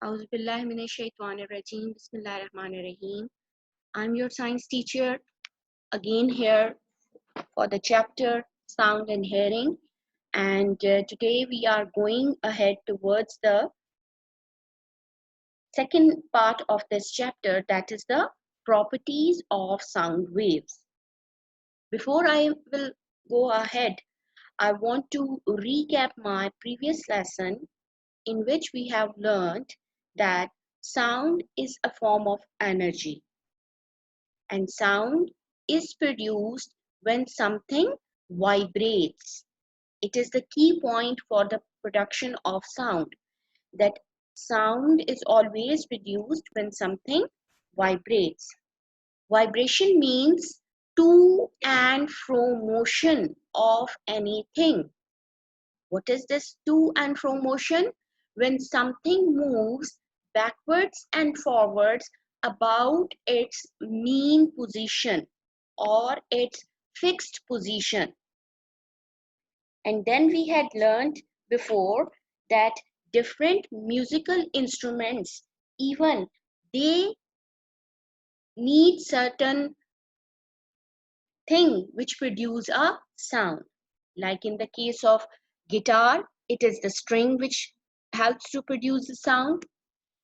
Auzubillahiminash-shaytanir-rajeem. Bismillahir-rahmanir-rahim. I'm your science teacher again here for the chapter Sound and Hearing, and today we are going ahead towards the second part of this chapter, that is the properties of sound waves. Before I will go ahead, I want to recap my previous lesson in which we have learned that sound is a form of energy, and sound is produced when something vibrates. It is the key point for the production of sound, that sound is always produced when something vibrates. Vibration means to and fro motion of anything. What is this to and fro motion? When something moves backwards and forwards about its mean position or its fixed position. And then we had learned before that different musical instruments, even they need certain thing which produce a sound. Like in the case of guitar, it is the string which helps to produce the sound.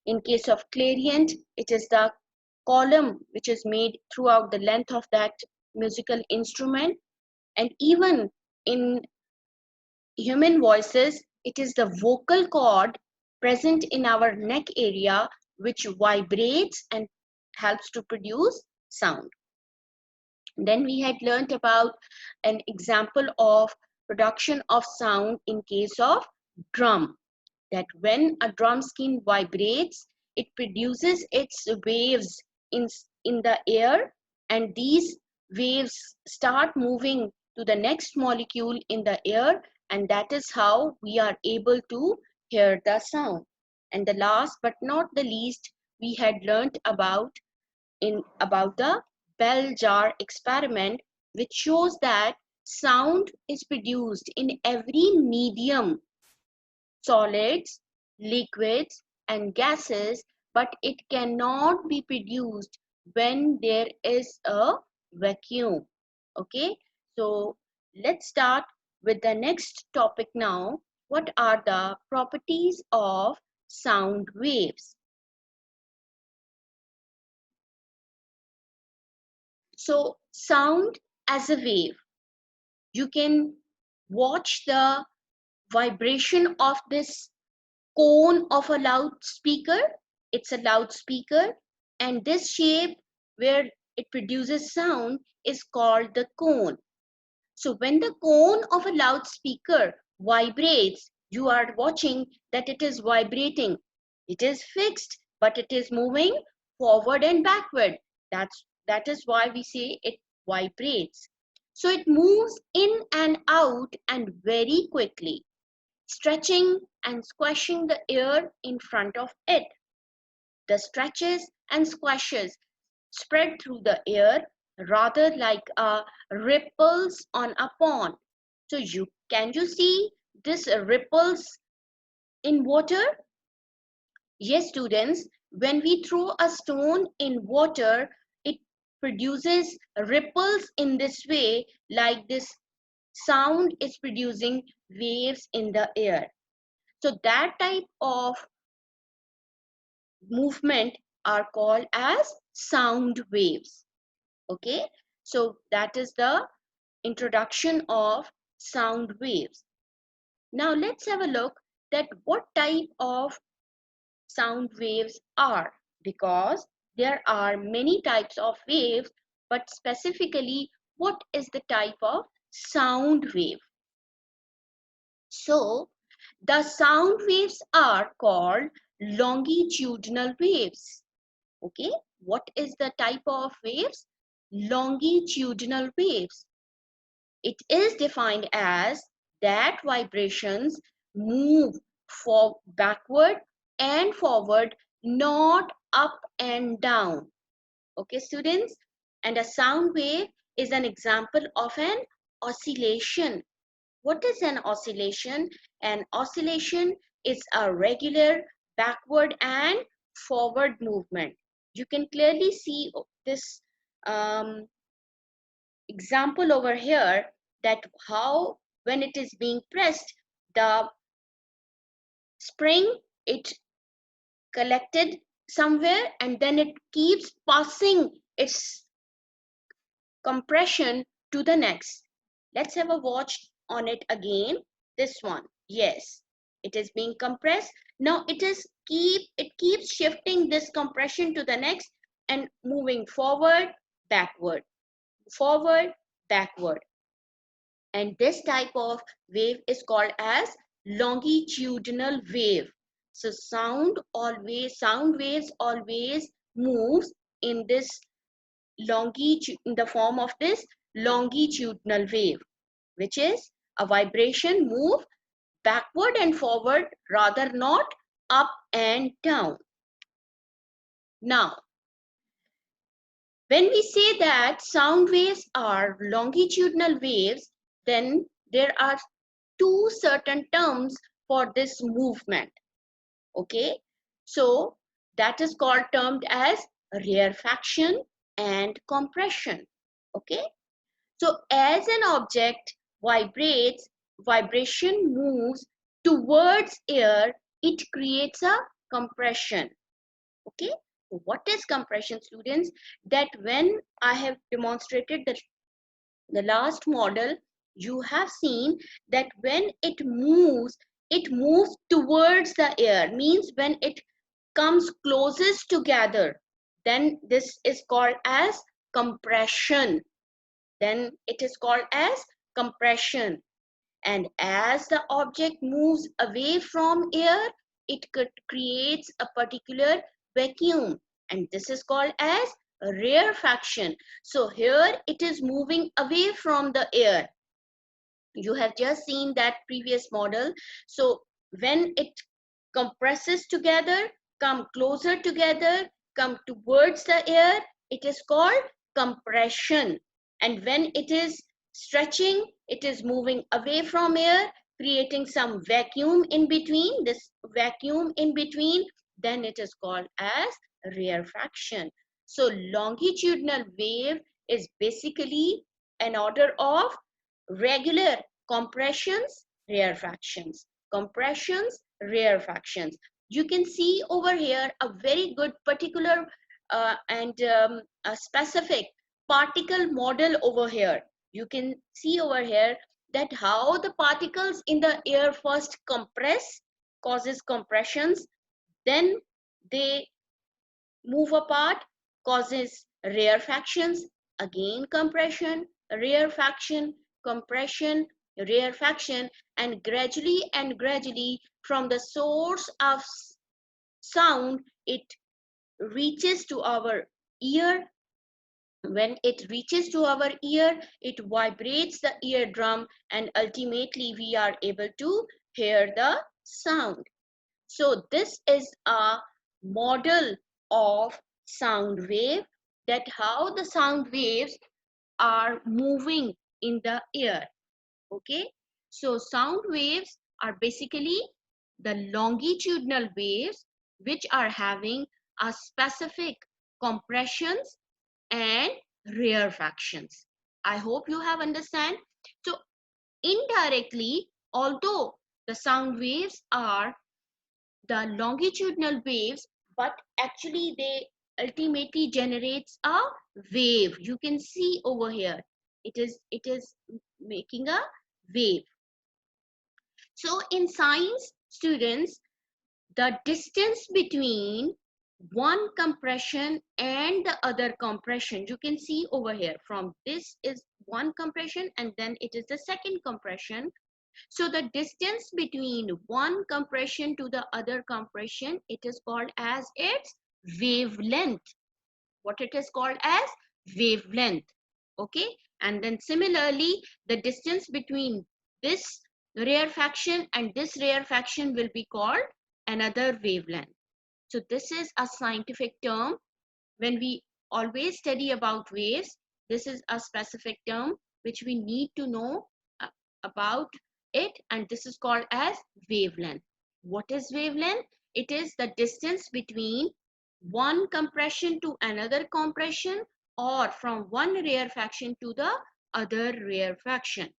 In case of clarinet, it is the column which is made throughout the length of that musical instrument. And even in human voices, it is the vocal cord present in our neck area which vibrates and helps to produce sound. Then we had learnt about an example of production of sound in case of drum, that when a drum skin vibrates, it produces its waves in the air, and these waves start moving to the next molecule in the air, and that is how we are able to hear the sound. And the last but not the least, we had learnt about the bell jar experiment, which shows that sound is produced in every medium, solids, liquids, and gases, but it cannot be produced when there is a vacuum. Okay, so let's start with the next topic now. What are the properties of sound waves? So, sound as a wave, you can watch the vibration of this cone of a loudspeaker. It's a loudspeaker, and this shape where it produces sound is called the cone. So when the cone of a loudspeaker vibrates, you are watching that it is vibrating. It is fixed, but it is moving forward and backward. That is why we say it vibrates. So it moves in and out and very quickly, stretching and squashing the air in front of it. The stretches and squashes spread through the air rather like ripples on a pond. So can you see this ripples in water? Yes, students, when we throw a stone in water, it produces ripples in this way, like this sound is producing waves in the air. So that type of movement are called as sound waves. Okay, so that is the introduction of sound waves. Now let's have a look that what type of sound waves are, because there are many types of waves, but specifically what is the type of sound wave? So the sound waves are called longitudinal waves. Okay, what is the type of waves? Longitudinal waves. It is defined as that vibrations move backward and forward, not up and down. Okay, students? And a sound wave is an example of an oscillation. What is an oscillation? An oscillation is a regular backward and forward movement. You can clearly see this example over here, that how when it is being pressed, the spring, it collected somewhere and then it keeps passing its compression to the next. Let's have a watch on it again. This one, yes, it is being compressed. Now it keeps shifting this compression to the next and moving forward, backward, forward, backward. And this type of wave is called as longitudinal wave. So sound waves always moves in this in the form of this longitudinal wave, which is a vibration move backward and forward, rather not up and down. Now, when we say that sound waves are longitudinal waves, then there are two certain terms for this movement. Okay, so that is called termed as rarefaction and compression. Okay, so as an object vibrates, vibration moves towards air, it creates a compression. Okay, so what is compression, students? That when I have demonstrated the last model, you have seen that when it moves towards the air, means when it comes closest together, then this is called as compression. Then it is called as compression. And as the object moves away from air, it creates a particular vacuum, and this is called as rarefaction. So here it is moving away from the air. You have just seen that previous model. So when it compresses together, come closer together, come towards the air, it is called compression. And when it is stretching, it is moving away from air, creating some vacuum in between, this vacuum in between, then it is called as rarefaction. So longitudinal wave is basically an order of regular compressions, rarefactions, compressions, rarefactions. You can see over here a very good particular and a specific particle model over here. You can see over here that how the particles in the air first compress, causes compressions, then they move apart, causes rarefactions, again compression, rarefaction, compression, rarefaction, and gradually from the source of sound, it reaches to our ear. When it reaches to our ear, it vibrates the eardrum, and ultimately we are able to hear the sound. So this is a model of sound wave, that how the sound waves are moving in the air. Okay, so sound waves are basically the longitudinal waves which are having a specific compressions and rarefactions. I hope you have understand. So indirectly, although the sound waves are the longitudinal waves, but actually they ultimately generates a wave. You can see over here, it is making a wave. So in science, students, the distance between one compression and the other compression, you can see over here, from this is one compression and then it is the second compression. So the distance between one compression to the other compression, it is called as its wavelength. What it is called as wavelength. Okay, and then similarly, the distance between this rarefaction and this rarefaction will be called another wavelength. So this is a scientific term. When we always study about waves, this is a specific term which we need to know about it, and this is called as wavelength. What is wavelength? It is the distance between one compression to another compression, or from one rarefaction to the other rarefaction.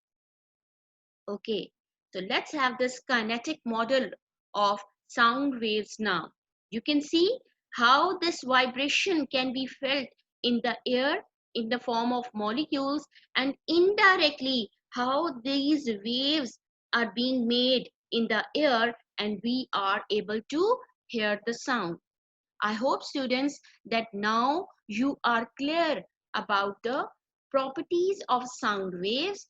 Okay, so let's have this kinetic model of sound waves now. You can see how this vibration can be felt in the air in the form of molecules, and indirectly how these waves are being made in the air and we are able to hear the sound. I hope students that now you are clear about the properties of sound waves.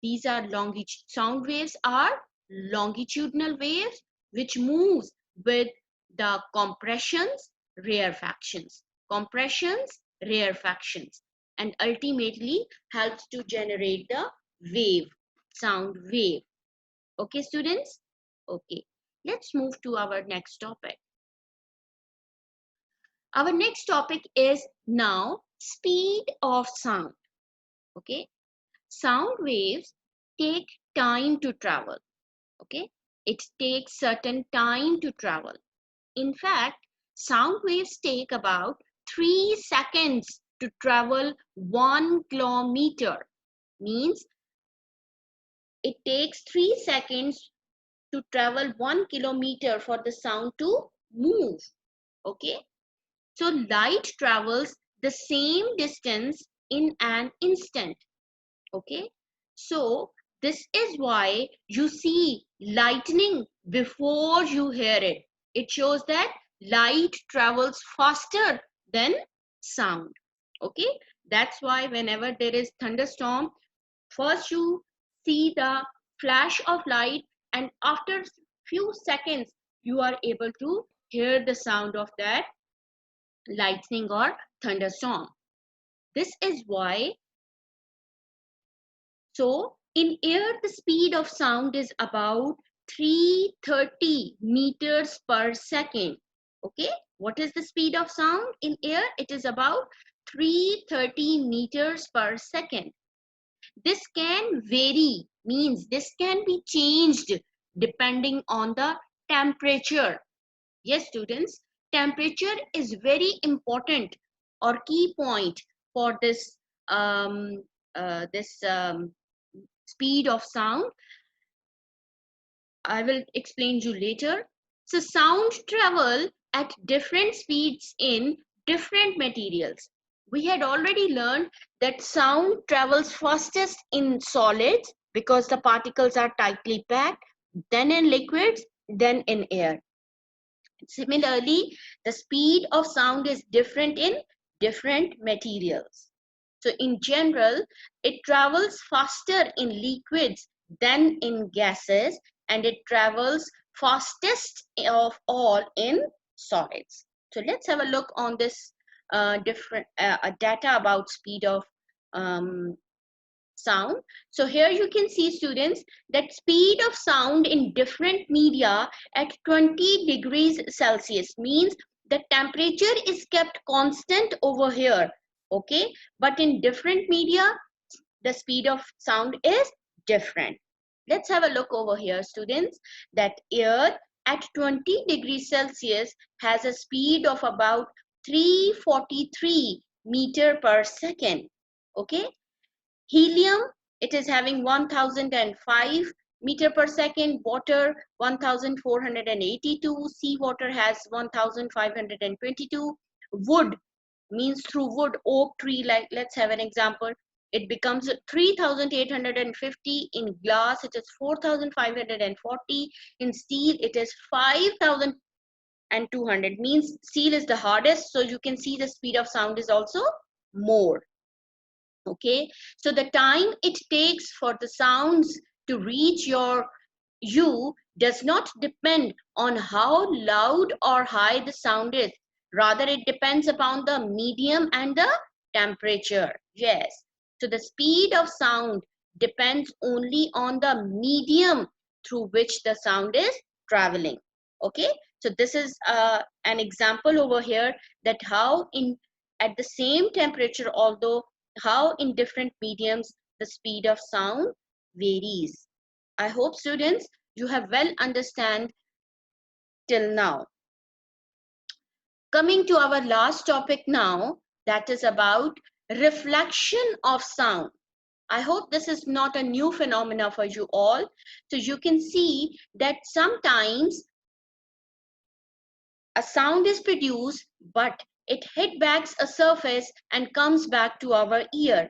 These are sound waves are longitudinal waves which moves with the compressions, rarefactions, and ultimately helps to generate the sound wave. Okay, students? Okay, let's move to our next topic. Our next topic is now speed of sound. Okay, sound waves take time to travel. Okay, it takes certain time to travel. In fact, sound waves take about 3 seconds to travel 1 kilometer. Means it takes 3 seconds to travel 1 kilometer for the sound to move. Okay, so light travels the same distance in an instant. Okay, so this is why you see lightning before you hear it. It shows that light travels faster than sound. Okay, that's why whenever there is thunderstorm, first you see the flash of light, and after few seconds you are able to hear the sound of that lightning or thunderstorm. This is why, so in air, the speed of sound is about 330 meters per second. Okay, what is the speed of sound in air? It is about 330 meters per second. This can vary, means this can be changed depending on the temperature. Yes, students, temperature is very important or key point for um, this speed of sound. I will explain you later. So sound travel at different speeds in different materials. We had already learned that sound travels fastest in solids because the particles are tightly packed, then in liquids, then in air. Similarly, the speed of sound is different in different materials. So in general, it travels faster in liquids than in gases, and it travels fastest of all in solids. So let's have a look on this different data about speed of um, sound. So here you can see, students, that speed of sound in different media at 20 degrees Celsius means the temperature is kept constant over here. Okay, but in different media the speed of sound is different. Let's have a look over here, students, that air at 20 degrees Celsius has a speed of about 343 meter per second. Okay, helium, it is having 1005 meter per second, water 1482, seawater has 1522, wood, means through wood, oak tree, like let's have an example, it becomes 3850, in glass it is 4540, in steel it is 5200, means steel is the hardest, so you can see the speed of sound is also more. Okay, so the time it takes for the sounds to reach you does not depend on how loud or high the sound is, rather it depends upon the medium and the temperature. Yes, so the speed of sound depends only on the medium through which the sound is traveling. Okay, so this is an example over here that how in at the same temperature, although how in different mediums the speed of sound varies. I hope, students, you have well understand till now. Coming to our last topic now, that is about reflection of sound. I hope this is not a new phenomena for you all. So you can see that sometimes a sound is produced, but it hit back a surface and comes back to our ear.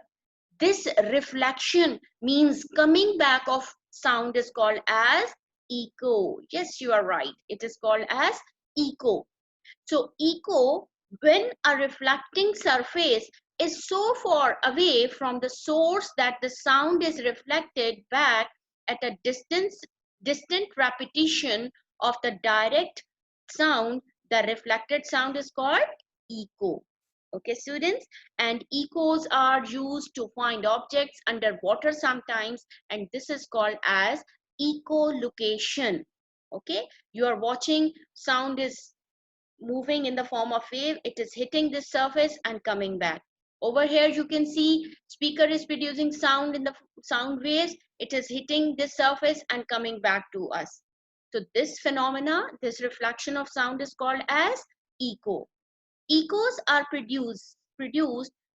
This reflection means coming back of sound is called as echo. Yes, you are right. It is called as echo. So echo, when a reflecting surface is so far away from the source that the sound is reflected back at a distant repetition of the direct sound, the reflected sound is called echo. Okay, students, and echoes are used to find objects underwater sometimes, and this is called as echolocation. Okay, you are watching, sound is moving in the form of wave, it is hitting this surface and coming back. Over here you can see speaker is producing sound in the sound waves, it is hitting this surface and coming back to us. So this phenomena, this reflection of sound is called as echo. Echoes are produced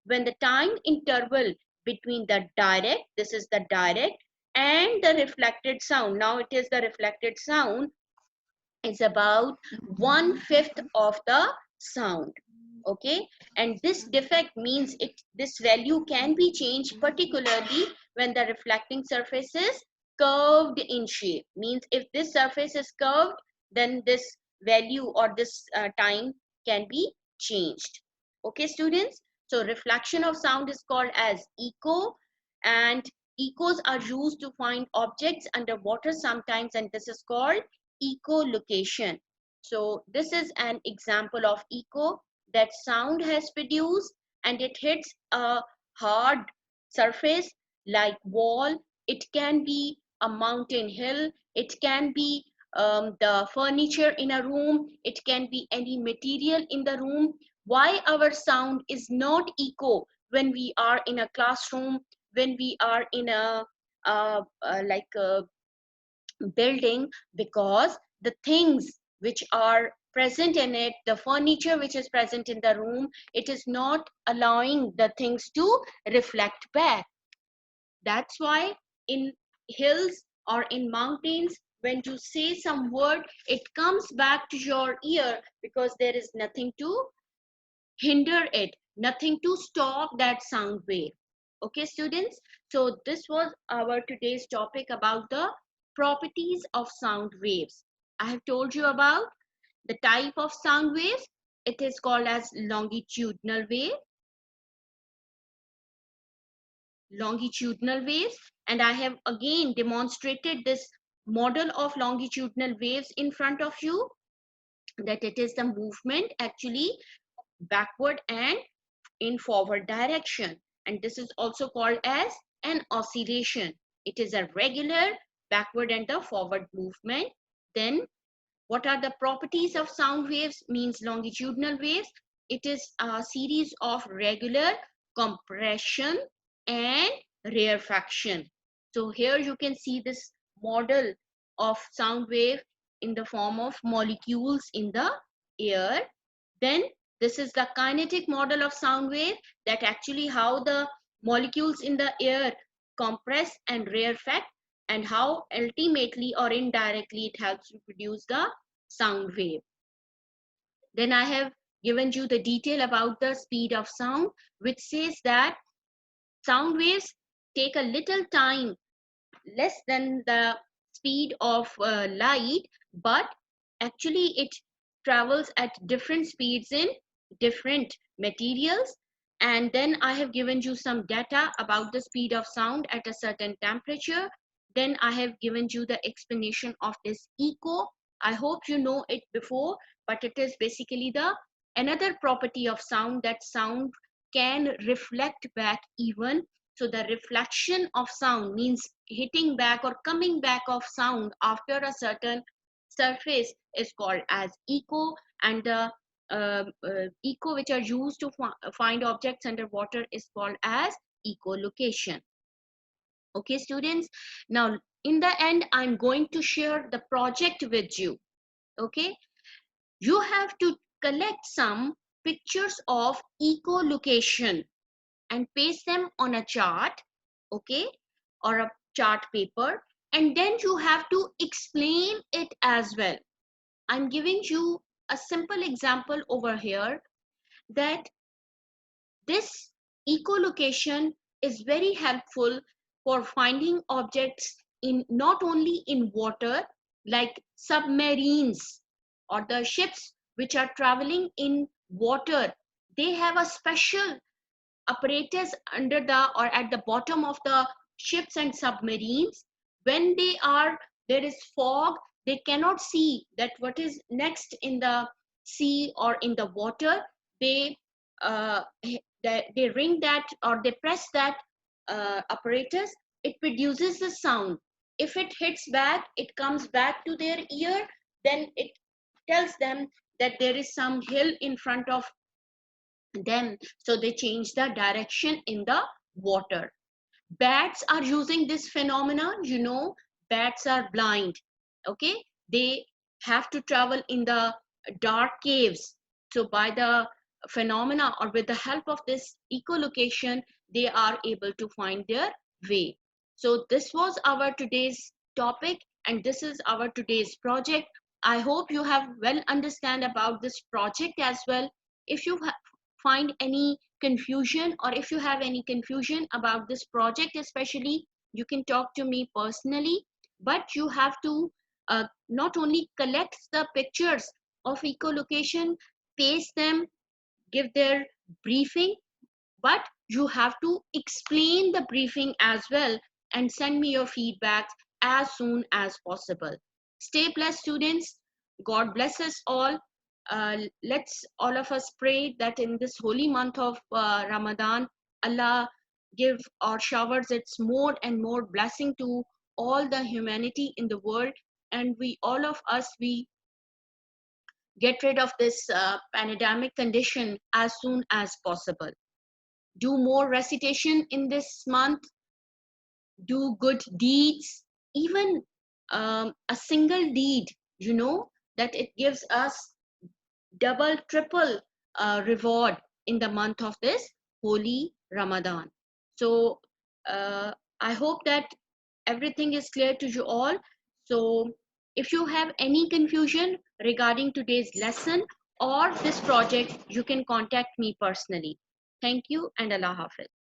when the time interval between the direct, this is the direct, and the reflected sound, now it is the reflected sound, is about 1/5 of the sound. Okay, and this defect means this value can be changed, particularly when the reflecting surface is curved in shape. Means if this surface is curved, then this value or this time can be changed. Okay, students, so reflection of sound is called as echo, and echoes are used to find objects underwater sometimes, and this is called echolocation. So this is an example of echo, that sound has produced and it hits a hard surface like wall. It can be a mountain hill, it can be the furniture in a room, it can be any material in the room. Why our sound is not echo when we are in a classroom, when we are in a like a building? Because the things which are present in it, the furniture which is present in the room, it is not allowing the things to reflect back. That's why in hills or in mountains, when you say some word, it comes back to your ear because there is nothing to hinder it, nothing to stop that sound wave. Okay, students, so this was our today's topic about the properties of sound waves. I have told you about the type of sound waves. It is called as longitudinal waves, and I have again demonstrated this model of longitudinal waves in front of you, that it is the movement actually backward and in forward direction, and this is also called as an oscillation. It is a regular backward and the forward movement. Then what are the properties of sound waves? Means longitudinal waves, it is a series of regular compression and rarefaction. So here you can see this model of sound wave in the form of molecules in the air. Then this is the kinetic model of sound wave, that actually how the molecules in the air compress and rarefact, and how ultimately or indirectly it helps to produce the sound wave. Then I have given you the detail about the speed of sound, which says that sound waves take a little time, less than the speed of light, but actually it travels at different speeds in different materials. And then I have given you some data about the speed of sound at a certain temperature. Then I have given you the explanation of this echo. I hope you know it before, but it is basically the another property of sound, that sound can reflect back even. So the reflection of sound means hitting back or coming back of sound after a certain surface is called as echo, and the echo which are used to find objects underwater is called as echolocation. Okay, students, now in the end I'm going to share the project with you. Okay, You have to collect some pictures of echolocation and paste them on a chart, okay, or a chart paper, and then you have to explain it as well. I'm giving you a simple example over here that this echolocation is very helpful for finding objects in not only in water like submarines or the ships which are traveling in water. They have a special apparatus under the or at the bottom of the ships and submarines. When there is fog, they cannot see that what is next in the sea or in the water. They they ring that or they press that apparatus. It produces a sound. If it hits back, it comes back to their ear, then it tells them that there is some hill in front of them, so they change the direction in the water. Bats are using this phenomenon. Bats are blind, okay. They have to travel in the dark caves, so by the phenomena or with the help of this echolocation, they are able to find their way. So this was our today's topic, and this is our today's project. I hope you have well understand about this project as well. If you find any confusion, or if you have any confusion about this project especially, you can talk to me personally. But you have to not only collect the pictures of echolocation, paste them, give their briefing, but you have to explain the briefing as well and send me your feedback as soon as possible. Stay blessed, students. God bless us all. Let's all of us pray that in this holy month of Ramadan, Allah give or showers its more and more blessing to all the humanity in the world, and we all of us we get rid of this pandemic condition as soon as possible. Do more recitation in this month, do good deeds, even a single deed, that it gives us double, triple reward in the month of this holy Ramadan. So I hope that everything is clear to you all. So if you have any confusion regarding today's lesson or this project, you can contact me personally. Thank you and Allah Hafiz.